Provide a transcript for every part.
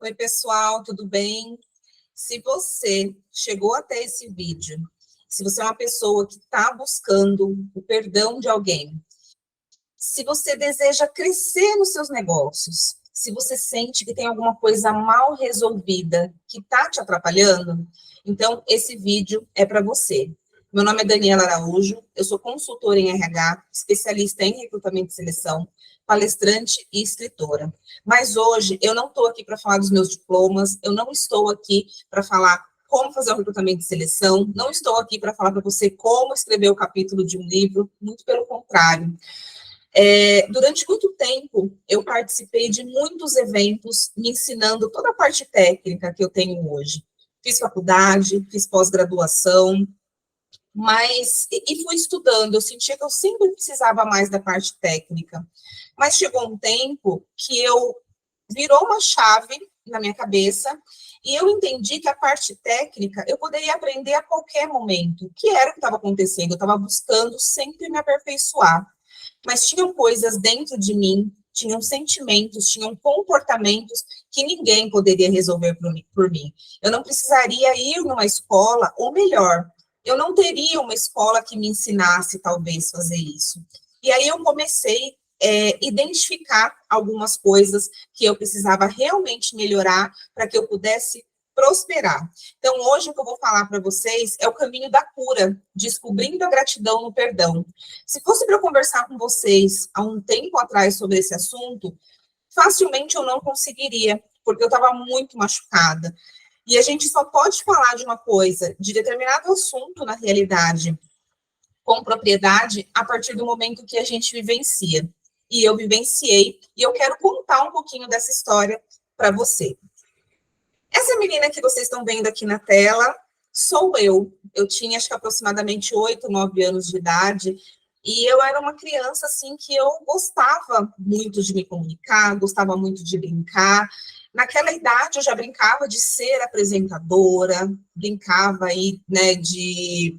Oi, pessoal, tudo bem? Se você chegou até esse vídeo, se você é uma pessoa que está buscando o perdão de alguém, se você deseja crescer nos seus negócios, se você sente que tem alguma coisa mal resolvida que está te atrapalhando, então esse vídeo é para você. Meu nome é Daniela Araújo, eu sou consultora em RH, especialista em recrutamento e seleção, palestrante e escritora. Mas hoje eu não estou aqui para falar dos meus diplomas, eu não estou aqui para falar como fazer um recrutamento de seleção, não estou aqui para falar para você como escrever o capítulo de um livro, muito pelo contrário. Durante muito tempo, eu participei de muitos eventos me ensinando toda a parte técnica que eu tenho hoje. Fiz faculdade, fiz pós-graduação, e fui estudando. Eu sentia que eu sempre precisava mais da parte técnica. Mas chegou um tempo que virou uma chave na minha cabeça e eu entendi que a parte técnica eu poderia aprender a qualquer momento, que era o que estava acontecendo. Eu estava buscando sempre me aperfeiçoar. Mas tinham coisas dentro de mim, tinham sentimentos, tinham comportamentos que ninguém poderia resolver por mim. Eu não precisaria ir numa escola, ou melhor, eu não teria uma escola que me ensinasse, talvez, fazer isso. E aí eu comecei identificar algumas coisas que eu precisava realmente melhorar para que eu pudesse prosperar. Então, hoje o que eu vou falar para vocês é o caminho da cura, descobrindo a gratidão no perdão. Se fosse para eu conversar com vocês há um tempo atrás sobre esse assunto, facilmente eu não conseguiria, porque eu estava muito machucada. E a gente só pode falar de uma coisa, de determinado assunto, na realidade, com propriedade, a partir do momento que a gente vivencia. E eu vivenciei, e eu quero contar um pouquinho dessa história para você. Essa menina que vocês estão vendo aqui na tela sou eu. Eu tinha, acho que aproximadamente 8, 9 anos de idade, e eu era uma criança, assim, que eu gostava muito de me comunicar, gostava muito de brincar. Naquela idade, eu já brincava de ser apresentadora, brincava aí, né, de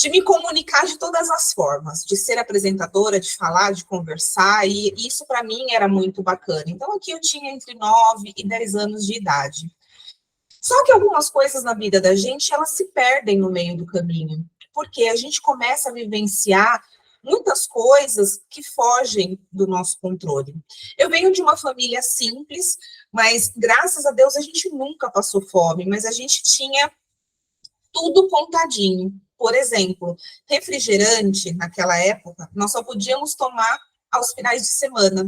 me comunicar de todas as formas, de ser apresentadora, de falar, de conversar, e isso para mim era muito bacana. Então, aqui eu tinha entre 9 e 10 anos de idade. Só que algumas coisas na vida da gente, elas se perdem no meio do caminho, porque a gente começa a vivenciar muitas coisas que fogem do nosso controle. Eu venho de uma família simples, mas graças a Deus a gente nunca passou fome, mas a gente tinha tudo contadinho. Por exemplo, refrigerante, naquela época, nós só podíamos tomar aos finais de semana.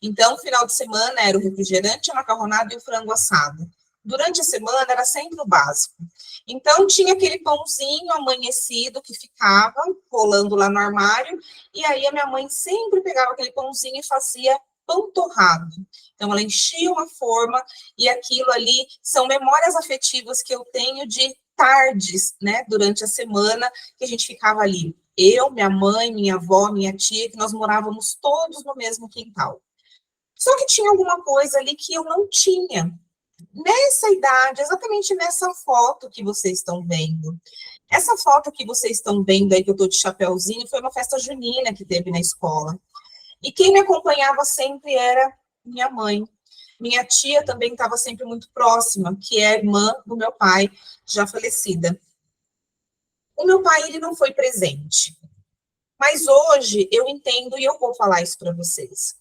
Então, final de semana era o refrigerante, a macarronada e o frango assado. Durante a semana era sempre o básico. Então, tinha aquele pãozinho amanhecido que ficava rolando lá no armário, e aí a minha mãe sempre pegava aquele pãozinho e fazia pão torrado. Então, ela enchia uma forma, e aquilo ali são memórias afetivas que eu tenho de tardes, né, durante a semana, que a gente ficava ali. Eu, minha mãe, minha avó, minha tia, que nós morávamos todos no mesmo quintal. Só que tinha alguma coisa ali que eu não tinha. Nessa idade, exatamente nessa foto que vocês estão vendo. Essa foto que vocês estão vendo aí, que eu estou de chapéuzinho, foi uma festa junina que teve na escola. E quem me acompanhava sempre era minha mãe. Minha tia também estava sempre muito próxima, que é a irmã do meu pai, já falecida. O meu pai, ele não foi presente. Mas hoje eu entendo e eu vou falar isso para vocês.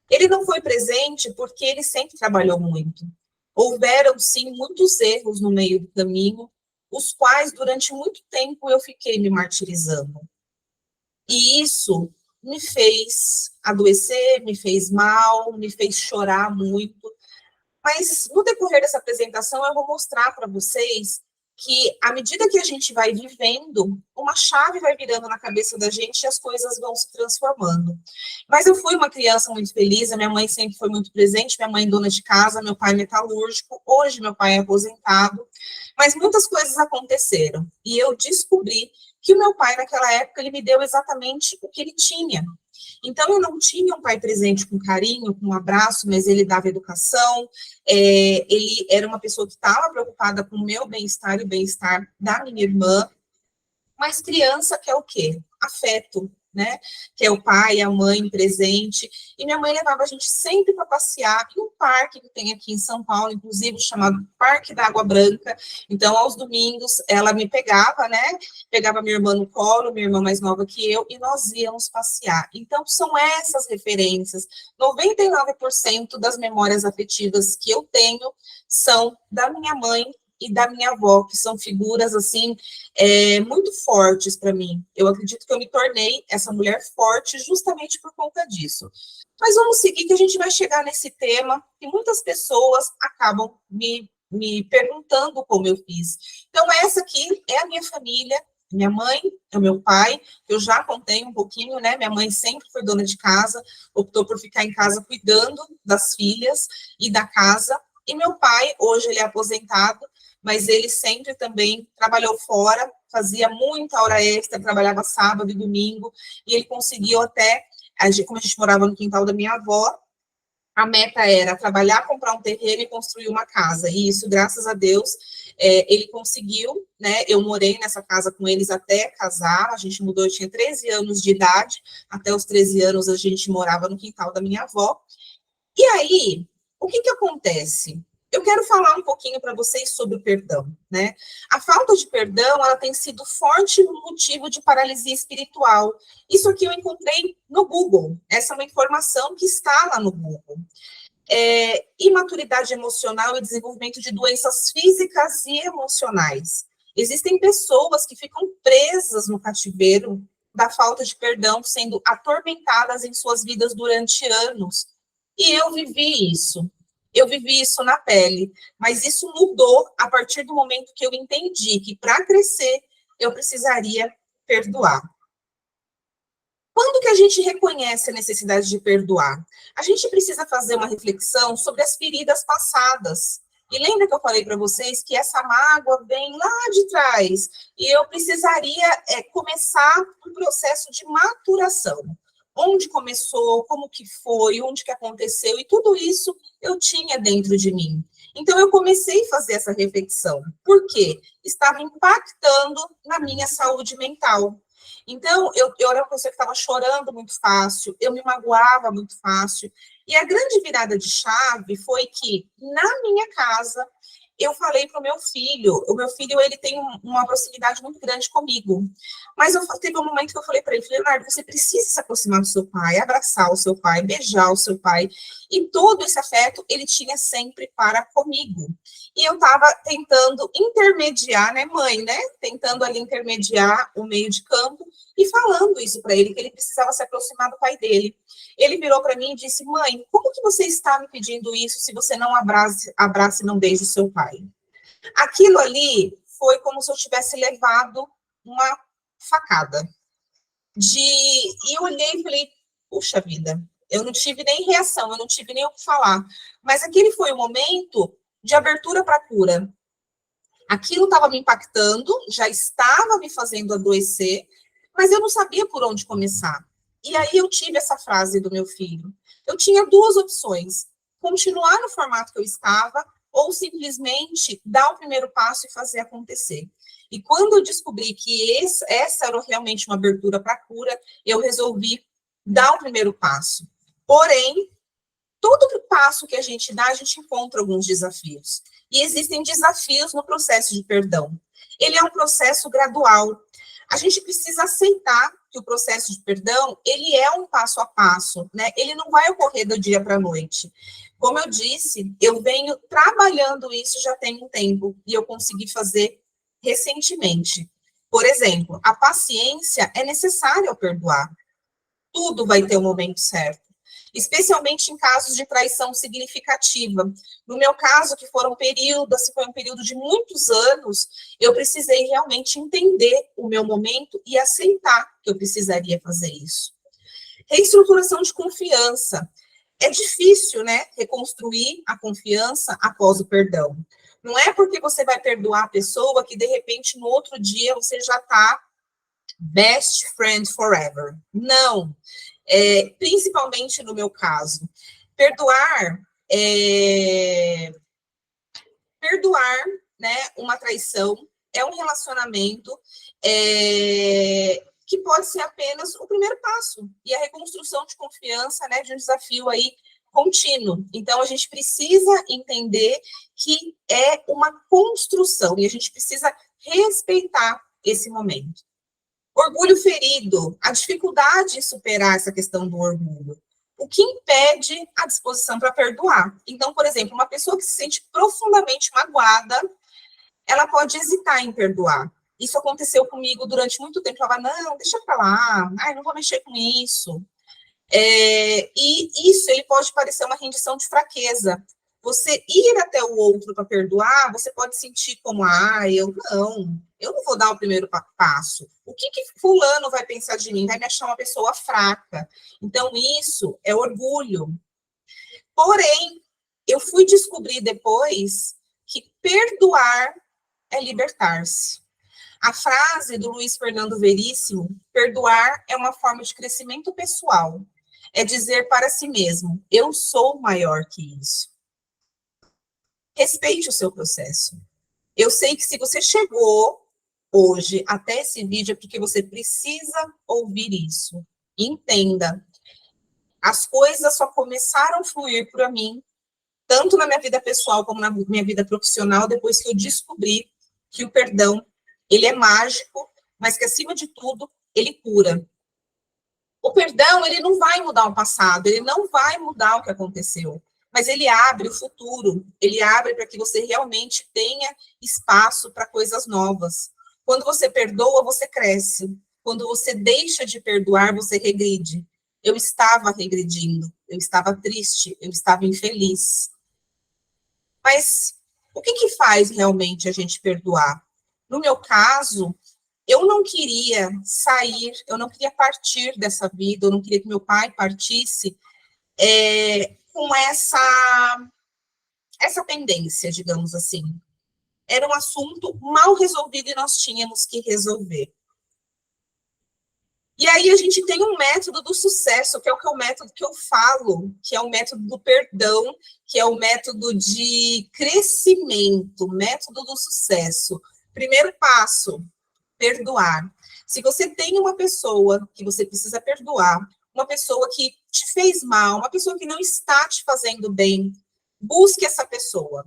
Ele não foi presente porque ele sempre trabalhou muito. Houveram, sim, muitos erros no meio do caminho, os quais, durante muito tempo, eu fiquei me martirizando. E isso me fez adoecer, me fez mal, me fez chorar muito. Mas, no decorrer dessa apresentação, eu vou mostrar para vocês que, à medida que a gente vai vivendo, uma chave vai virando na cabeça da gente e as coisas vão se transformando. Mas eu fui uma criança muito feliz, a minha mãe sempre foi muito presente, minha mãe dona de casa, meu pai metalúrgico, hoje meu pai é aposentado, mas muitas coisas aconteceram. E eu descobri que o meu pai, naquela época, ele me deu exatamente o que ele tinha. Então, eu não tinha um pai presente com carinho, com um abraço, mas ele dava educação, ele era uma pessoa que estava preocupada com o meu bem-estar e o bem-estar da minha irmã, mas criança quer o quê? Afeto. né? Que é o pai, a mãe presente. E minha mãe levava a gente sempre para passear em um parque que tem aqui em São Paulo, inclusive chamado Parque da Água Branca. Então, aos domingos, ela me pegava, né? Pegava minha irmã no colo, minha irmã mais nova que eu, e nós íamos passear. Então, são essas referências. 99% das memórias afetivas que eu tenho são da minha mãe e da minha avó, que são figuras, assim, muito fortes para mim. Eu acredito que eu me tornei essa mulher forte justamente por conta disso. Mas vamos seguir, que a gente vai chegar nesse tema, que muitas pessoas acabam me perguntando como eu fiz. Então, essa aqui é a minha família, minha mãe, é o meu pai, eu já contei um pouquinho, né? Minha mãe sempre foi dona de casa, optou por ficar em casa cuidando das filhas e da casa. E meu pai, hoje ele é aposentado, mas ele sempre também trabalhou fora, fazia muita hora extra, trabalhava sábado e domingo, e ele conseguiu até, como a gente morava no quintal da minha avó, a meta era trabalhar, comprar um terreno e construir uma casa, e isso, graças a Deus, ele conseguiu, né? Eu morei nessa casa com eles até casar, a gente mudou, eu tinha 13 anos de idade, até os 13 anos a gente morava no quintal da minha avó. E aí, o que acontece? Eu quero falar um pouquinho para vocês sobre o perdão, né? A falta de perdão, ela tem sido forte motivo de paralisia espiritual. Isso aqui eu encontrei no Google. Essa é uma informação que está lá no Google. Imaturidade emocional e desenvolvimento de doenças físicas e emocionais. Existem pessoas que ficam presas no cativeiro da falta de perdão, sendo atormentadas em suas vidas durante anos. E eu vivi isso na pele, mas isso mudou a partir do momento que eu entendi que para crescer eu precisaria perdoar. Quando que a gente reconhece a necessidade de perdoar? A gente precisa fazer uma reflexão sobre as feridas passadas. E lembra que eu falei para vocês que essa mágoa vem lá de trás e eu precisaria começar um processo de maturação. Onde começou, como que foi, onde que aconteceu, e tudo isso eu tinha dentro de mim. Então, eu comecei a fazer essa reflexão. Por quê? Estava impactando na minha saúde mental. Então, eu era uma pessoa que estava chorando muito fácil, eu me magoava muito fácil. E a grande virada de chave foi que, na minha casa, eu falei para o meu filho, ele tem uma proximidade muito grande comigo, mas teve um momento que eu falei para ele, Leonardo, você precisa se aproximar do seu pai, abraçar o seu pai, beijar o seu pai, e todo esse afeto ele tinha sempre para comigo, e eu estava tentando intermediar, né, mãe, né, tentando ali intermediar o meio de campo, e falando isso para ele, que ele precisava se aproximar do pai dele. Ele virou para mim e disse, mãe, como que você está me pedindo isso se você não abraça e não beija o seu pai? Aquilo ali foi como se eu tivesse levado uma facada. E eu olhei e falei, puxa vida, eu não tive nem reação, eu não tive nem o que falar. Mas aquele foi o momento de abertura para cura. Aquilo estava me impactando, já estava me fazendo adoecer, mas eu não sabia por onde começar. E aí eu tive essa frase do meu filho. Eu tinha duas opções: continuar no formato que eu estava ou simplesmente dar o primeiro passo e fazer acontecer. E quando eu descobri que essa era realmente uma abertura para a cura, eu resolvi dar o primeiro passo. Porém, todo passo que a gente dá, a gente encontra alguns desafios. E existem desafios no processo de perdão. Ele é um processo gradual. A gente precisa aceitar que o processo de perdão, ele é um passo a passo, né? Ele não vai ocorrer do dia para a noite. Como eu disse, eu venho trabalhando isso já tem um tempo, e eu consegui fazer recentemente. Por exemplo, a paciência é necessária ao perdoar. Tudo vai ter o momento certo, especialmente em casos de traição significativa. No meu caso, que foram períodos, foi um período de muitos anos, eu precisei realmente entender o meu momento e aceitar que eu precisaria fazer isso. Reestruturação de confiança. É difícil, né, reconstruir a confiança após o perdão. Não é porque você vai perdoar a pessoa que, de repente, no outro dia você já está best friend forever. Não. Principalmente no meu caso. Perdoar, né, uma traição é um relacionamento que pode ser apenas o primeiro passo, e a reconstrução de confiança, né, de um desafio aí contínuo. Então, a gente precisa entender que é uma construção, e a gente precisa respeitar esse momento. Orgulho ferido, a dificuldade em superar essa questão do orgulho. O que impede a disposição para perdoar? Então, por exemplo, uma pessoa que se sente profundamente magoada, ela pode hesitar em perdoar. Isso aconteceu comigo durante muito tempo. Eu falava, não, deixa para lá, ai, não vou mexer com isso. E isso ele pode parecer uma rendição de fraqueza. Você ir até o outro para perdoar, você pode sentir como, eu não vou dar o primeiro passo. O que fulano vai pensar de mim? Vai me achar uma pessoa fraca. Então, isso é orgulho. Porém, eu fui descobrir depois que perdoar é libertar-se. A frase do Luiz Fernando Veríssimo, perdoar é uma forma de crescimento pessoal. É dizer para si mesmo, eu sou maior que isso. Respeite o seu processo. Eu sei que se você chegou hoje até esse vídeo é porque você precisa ouvir isso. Entenda. As coisas só começaram a fluir para mim, tanto na minha vida pessoal como na minha vida profissional, depois que eu descobri que o perdão, ele é mágico, mas que, acima de tudo, ele cura. O perdão, ele não vai mudar o passado, ele não vai mudar o que aconteceu, mas ele abre o futuro, ele abre para que você realmente tenha espaço para coisas novas. Quando você perdoa, você cresce. Quando você deixa de perdoar, você regride. Eu estava regredindo, eu estava triste, eu estava infeliz. Mas o que faz realmente a gente perdoar? No meu caso, eu não queria sair, eu não queria partir dessa vida, eu não queria que meu pai partisse com essa pendência, digamos assim. Era um assunto mal resolvido e nós tínhamos que resolver. E aí a gente tem um método do sucesso, que é o método que eu falo, que é o método do perdão, que é o método de crescimento, método do sucesso. Primeiro passo, perdoar. Se você tem uma pessoa que você precisa perdoar, uma pessoa que te fez mal, uma pessoa que não está te fazendo bem, busque essa pessoa.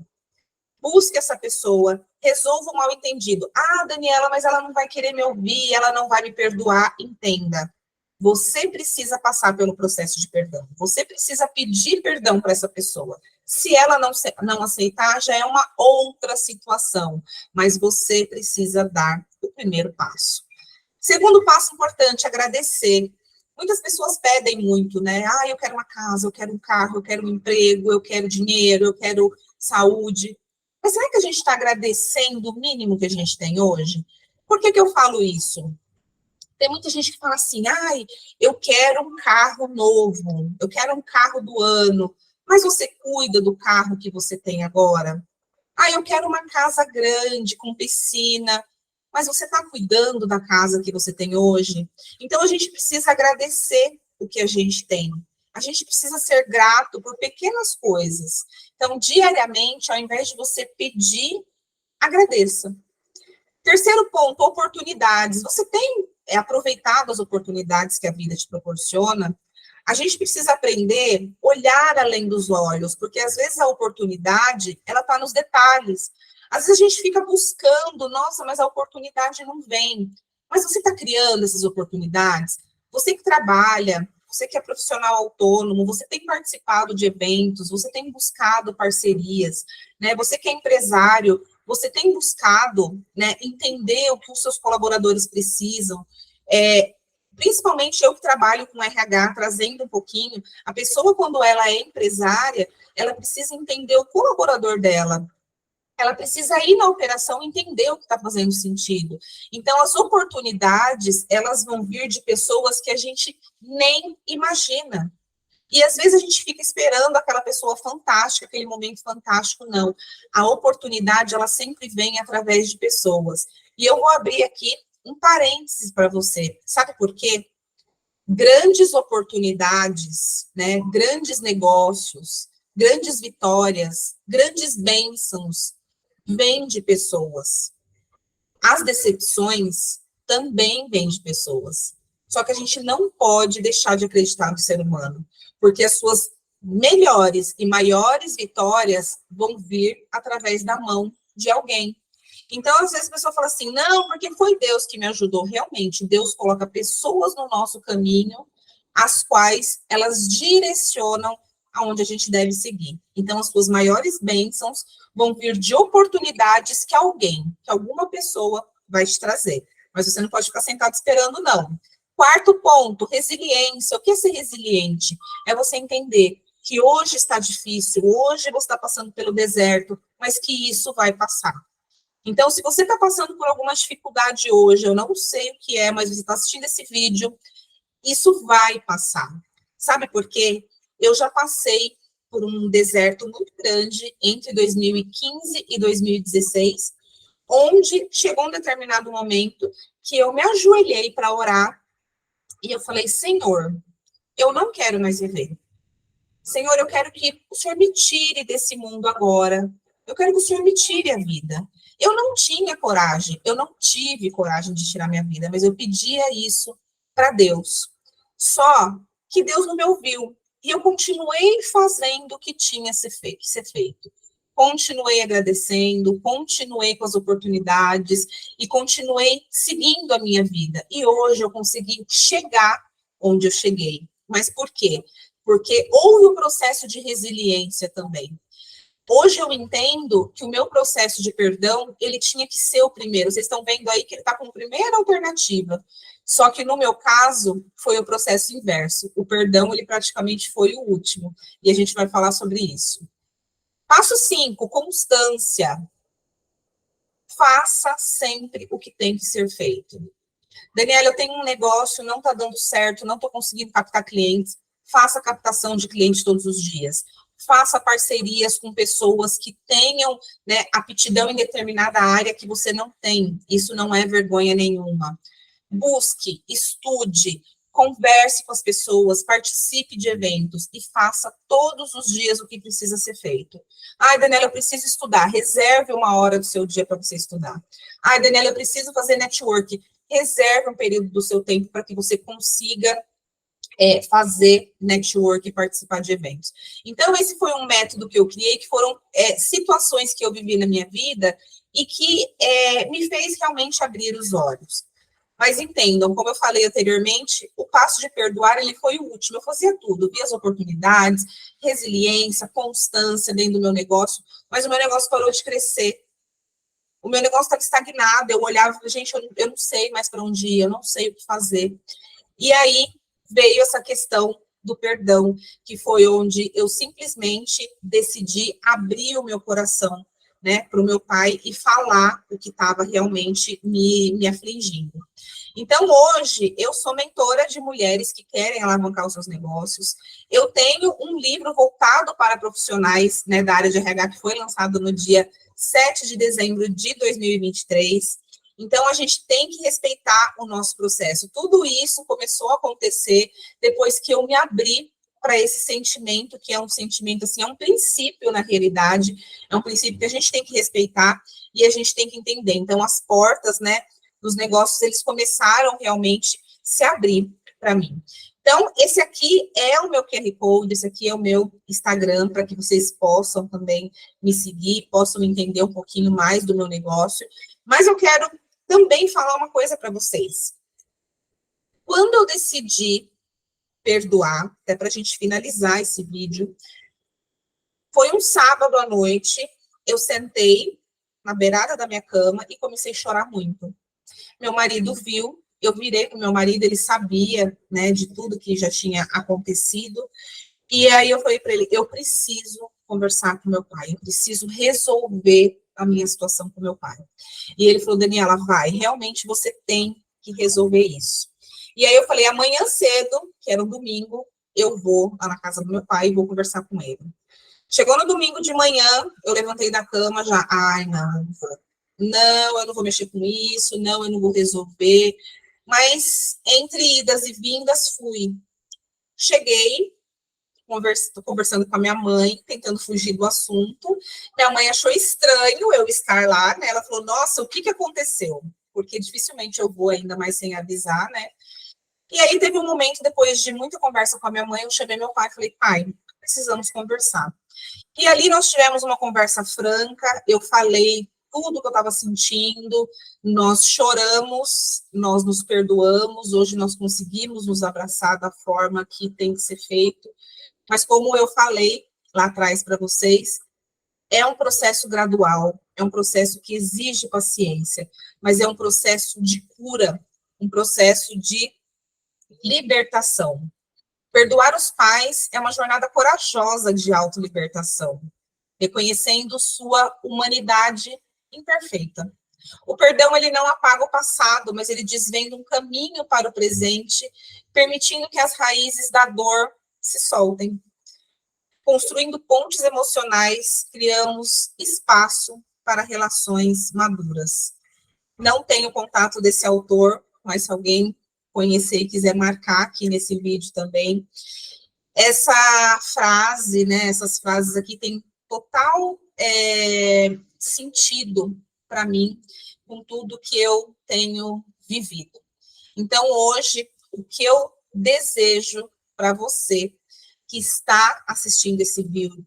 Busque essa pessoa, resolva o mal-entendido. Daniela, mas ela não vai querer me ouvir, ela não vai me perdoar. Entenda. Você precisa passar pelo processo de perdão. Você precisa pedir perdão para essa pessoa. Se ela não aceitar, já é uma outra situação. Mas você precisa dar o primeiro passo. Segundo passo importante, agradecer. Muitas pessoas pedem muito, né? Eu quero uma casa, eu quero um carro, eu quero um emprego, eu quero dinheiro, eu quero saúde. Mas será que a gente está agradecendo o mínimo que a gente tem hoje? Por que eu falo isso? Tem muita gente que fala assim, eu quero um carro novo, eu quero um carro do ano, mas você cuida do carro que você tem agora? Eu quero uma casa grande, com piscina, mas você está cuidando da casa que você tem hoje? Então, a gente precisa agradecer o que a gente tem. A gente precisa ser grato por pequenas coisas. Então, diariamente, ao invés de você pedir, agradeça. Terceiro ponto, oportunidades. Você tem aproveitado as oportunidades que a vida te proporciona? A gente precisa aprender a olhar além dos olhos, porque às vezes a oportunidade, ela está nos detalhes. Às vezes a gente fica buscando, nossa, mas a oportunidade não vem. Mas você está criando essas oportunidades? Você que trabalha, você que é profissional autônomo, você tem participado de eventos, você tem buscado parcerias, né? Você que é empresário, você tem buscado, né, entender o que os seus colaboradores precisam, principalmente eu que trabalho com RH, trazendo um pouquinho, a pessoa, quando ela é empresária, ela precisa entender o colaborador dela, ela precisa ir na operação e entender o que está fazendo sentido. Então, as oportunidades, elas vão vir de pessoas que a gente nem imagina. E, às vezes, a gente fica esperando aquela pessoa fantástica, aquele momento fantástico, não. A oportunidade, ela sempre vem através de pessoas. E eu vou abrir aqui um parênteses para você. Sabe por quê? Grandes oportunidades, né? Grandes negócios, grandes vitórias, grandes bênçãos, vêm de pessoas. As decepções também vem de pessoas. Só que a gente não pode deixar de acreditar no ser humano, porque as suas melhores e maiores vitórias vão vir através da mão de alguém. Então, às vezes a pessoa fala assim, não, porque foi Deus que me ajudou. Realmente, Deus coloca pessoas no nosso caminho, as quais elas direcionam aonde a gente deve seguir. Então, as suas maiores bênçãos vão vir de oportunidades que alguém, que alguma pessoa vai te trazer. Mas você não pode ficar sentado esperando, não. Quarto ponto, resiliência. O que é ser resiliente? É você entender que hoje está difícil, hoje você está passando pelo deserto, mas que isso vai passar. Então, se você está passando por alguma dificuldade hoje, eu não sei o que é, mas você está assistindo esse vídeo, isso vai passar. Sabe por quê? Eu já passei por um deserto muito grande entre 2015 e 2016, onde chegou um determinado momento que eu me ajoelhei para orar e eu falei, Senhor, eu não quero mais viver. Senhor, eu quero que o Senhor me tire desse mundo agora. Eu quero que o Senhor me tire a vida. Eu não tinha coragem, eu não tive coragem de tirar minha vida, mas eu pedia isso para Deus. Só que Deus não me ouviu. E eu continuei fazendo o que tinha que ser feito. Continuei agradecendo, continuei com as oportunidades e continuei seguindo a minha vida. E hoje eu consegui chegar onde eu cheguei. Mas por quê? Porque houve um processo de resiliência também. Hoje eu entendo que o meu processo de perdão, ele tinha que ser o primeiro. Vocês estão vendo aí que ele está com a primeira alternativa. Só que no meu caso, foi o processo inverso. O perdão, ele praticamente foi o último. E a gente vai falar sobre isso. Passo 5, constância. Faça sempre o que tem que ser feito. Daniela, eu tenho um negócio, não está dando certo, não estou conseguindo captar clientes. Faça captação de clientes todos os dias. Faça parcerias com pessoas que tenham, né, aptidão em determinada área que você não tem. Isso não é vergonha nenhuma. Busque, estude, converse com as pessoas, participe de eventos e faça todos os dias o que precisa ser feito. Ai, Daniela, eu preciso estudar. Reserve uma hora do seu dia para você estudar. Ai, Daniela, eu preciso fazer network. Reserve um período do seu tempo para que você consiga fazer network e participar de eventos. Então, esse foi um método que eu criei, que foram situações que eu vivi na minha vida e que me fez realmente abrir os olhos. Mas entendam, como eu falei anteriormente, o passo de perdoar, ele foi o último. Eu fazia tudo, via as oportunidades, resiliência, constância dentro do meu negócio, mas o meu negócio parou de crescer. O meu negócio estava estagnado, eu olhava e falei, gente, eu não sei mais para onde ir, eu não sei o que fazer. E aí veio essa questão do perdão, que foi onde eu simplesmente decidi abrir o meu coração, né, para o meu pai e falar o que estava realmente me afligindo. Então, hoje, eu sou mentora de mulheres que querem alavancar os seus negócios. Eu tenho um livro voltado para profissionais, né, da área de RH, que foi lançado no dia 7 de dezembro de 2023. Então, a gente tem que respeitar o nosso processo. Tudo isso começou a acontecer depois que eu me abri para esse sentimento, que é um sentimento, assim, é um princípio na realidade, é um princípio que a gente tem que respeitar e a gente tem que entender. Então, as portas, né, dos negócios, eles começaram realmente a se abrir para mim. Então, esse aqui é o meu QR Code, esse aqui é o meu Instagram, para que vocês possam também me seguir, possam entender um pouquinho mais do meu negócio. Mas eu quero também falar uma coisa para vocês. Quando eu decidi perdoar, até para a gente finalizar esse vídeo, foi um sábado à noite, eu sentei na beirada da minha cama e comecei a chorar muito. Meu marido viu, eu virei para o meu marido, ele sabia, né, de tudo que já tinha acontecido, e aí eu falei para ele, eu preciso conversar com meu pai, eu preciso resolver a minha situação com meu pai. E ele falou, Daniela, vai, realmente você tem que resolver isso. E aí eu falei, amanhã cedo, que era um domingo, eu vou lá na casa do meu pai e vou conversar com ele. Chegou no domingo de manhã, eu levantei da cama já, ai, não, eu não vou mexer com isso, não, eu não vou resolver. Mas entre idas e vindas fui. Cheguei, conversando com a minha mãe, tentando fugir do assunto. Minha mãe achou estranho eu estar lá, né? Ela falou, nossa, o que aconteceu? porque dificilmente eu vou ainda mais sem avisar, né? E aí teve um momento, depois de muita conversa com a minha mãe, eu chamei meu pai e falei, pai, precisamos conversar. E ali nós tivemos uma conversa franca, eu falei tudo que eu estava sentindo, nós choramos, nós nos perdoamos, hoje nós conseguimos nos abraçar da forma que tem que ser feito, mas como eu falei lá atrás para vocês, é um processo gradual, é um processo que exige paciência, mas é um processo de cura, um processo de libertação. Perdoar os pais é uma jornada corajosa de autolibertação, reconhecendo sua humanidade imperfeita. O perdão, ele não apaga o passado, mas ele desvenda um caminho para o presente, permitindo que as raízes da dor se soltem. Construindo pontes emocionais, criamos espaço para relações maduras. Não tenho contato desse autor, mas se alguém conhecer e quiser marcar aqui nesse vídeo também. Essa frase, né, essas frases aqui têm total sentido para mim, com tudo que eu tenho vivido. Então, hoje, o que eu desejo para você que está assistindo esse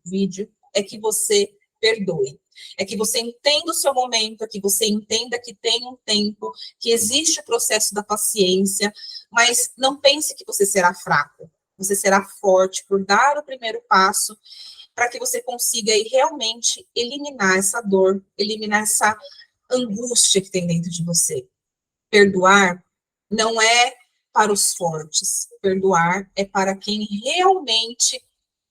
vídeo é que você perdoe. É que você entenda o seu momento, é que você entenda que tem um tempo, que existe o processo da paciência, mas não pense que você será fraco. Você será forte por dar o primeiro passo para que você consiga aí realmente eliminar essa dor, eliminar essa angústia que tem dentro de você. Perdoar não é para os fortes. Perdoar é para quem realmente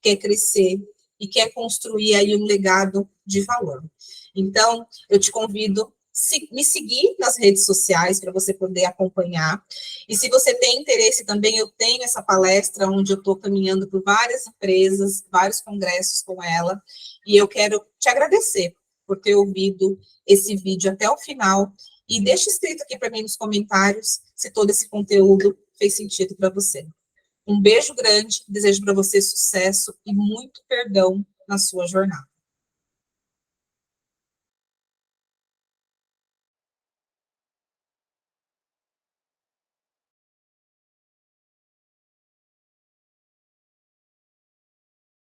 quer crescer e quer construir aí um legado de valor. Então, eu te convido a me seguir nas redes sociais para você poder acompanhar. E se você tem interesse também, eu tenho essa palestra onde eu estou caminhando por várias empresas, vários congressos com ela, e eu quero te agradecer por ter ouvido esse vídeo até o final. E deixa escrito aqui para mim nos comentários se todo esse conteúdo fez sentido para você. Um beijo grande, desejo para você sucesso e muito perdão na sua jornada.